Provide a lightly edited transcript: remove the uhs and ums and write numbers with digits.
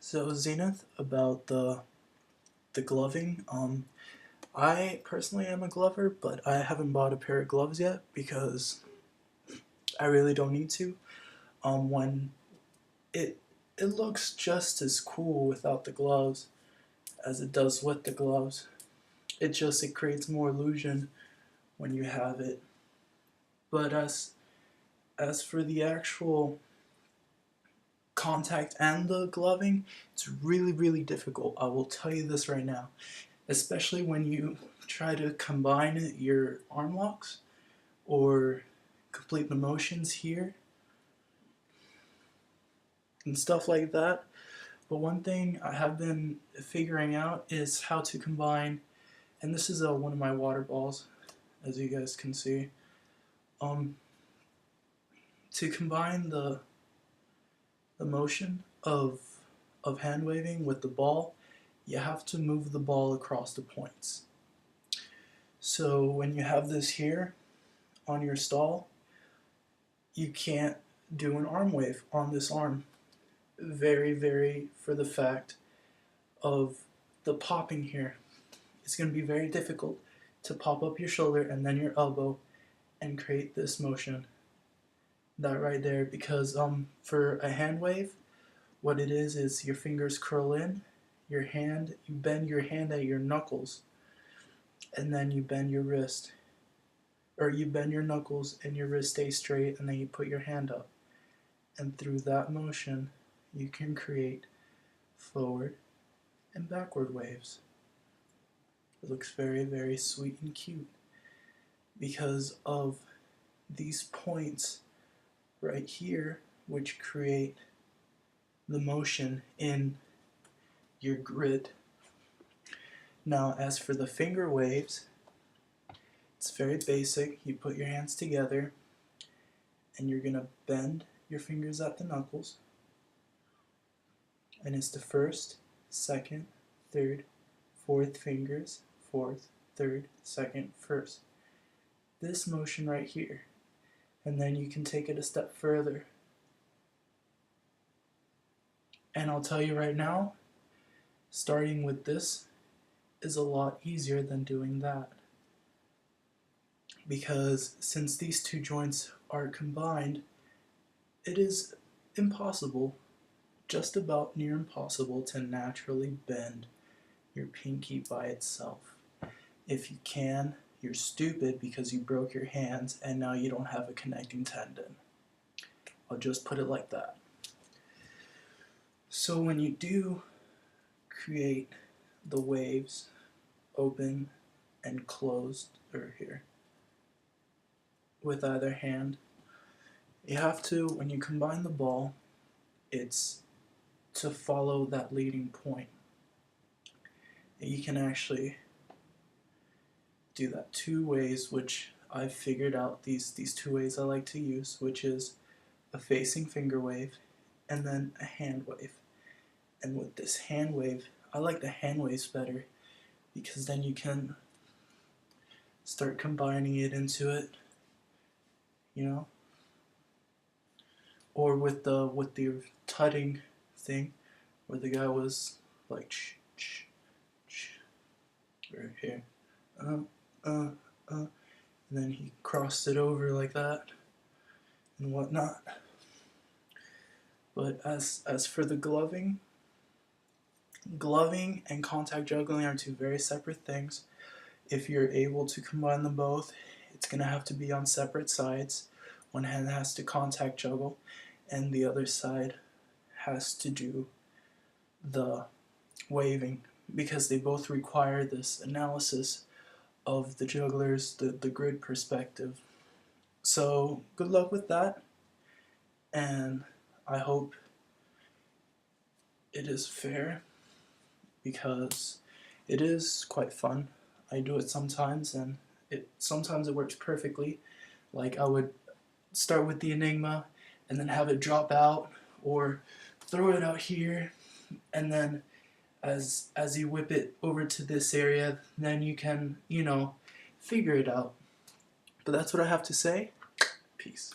So Zenith, about the gloving, I personally am a glover, but I haven't bought a pair of gloves yet because I really don't need to. When it it looks just as cool without the gloves as it does with the gloves. It creates more illusion when you have it. But as for the actual contact and the gloving, it's really difficult. I will tell you this right now, especially when you try to combine your arm locks or complete the motions here and stuff like that. But one thing I have been figuring out is how to combine, and this is one of my water balls, as you guys can see. Um, to combine the motion of hand waving with the ball, you have to move the ball across the points. So when you have this here on your stall, you can't do an arm wave on this arm. Very, for the fact of the popping here. It's going to be very difficult to pop up your shoulder and then your elbow and create this motion. That right there, because for a hand wave, what it is your fingers curl in, you bend your hand at your knuckles, and then you bend your wrist. Or you bend your knuckles and your wrist stays straight, and then you put your hand up. And through that motion, you can create forward and backward waves. It looks very sweet and cute because of these points right here, which create the motion in your grid. Now, as for the finger waves, it's very basic. You put your hands together and you're going to bend your fingers at the knuckles, and it's the first, second, third, fourth fingers, fourth, third, second, first. This motion right here. And then you can take it a step further. And I'll tell you right now, starting with this is a lot easier than doing that. Because since these two joints are combined, it is impossible, just about near impossible, to naturally bend your pinky by itself. If you can, you're stupid because you broke your hands and now you don't have a connecting tendon. I'll just put it like that. So when you do create the waves open and closed, or here, with either hand, you have to, when you combine the ball, it's to follow that leading point. And you can actually do that two ways, which I've figured out these two ways I like to use, which is a facing finger wave and then a hand wave. And with this hand wave, I like the hand waves better because then you can start combining it into it, you know? Or with the tutting thing, where the guy was like right here, and then he crossed it over like that and whatnot. But as for the gloving and contact juggling are two very separate things. If you're able to combine them both, it's going to have to be on separate sides. One hand has to contact juggle, and the other side has to do the waving, because they both require this analysis of the jugglers, the grid perspective. So good luck with that, and I hope it is fair, because it is quite fun. I do it sometimes, and sometimes it works perfectly. Like I would start with the Enigma and then have it drop out, or throw it out here, and then as you whip it over to this area, then you can, figure it out. But that's what I have to say. Peace.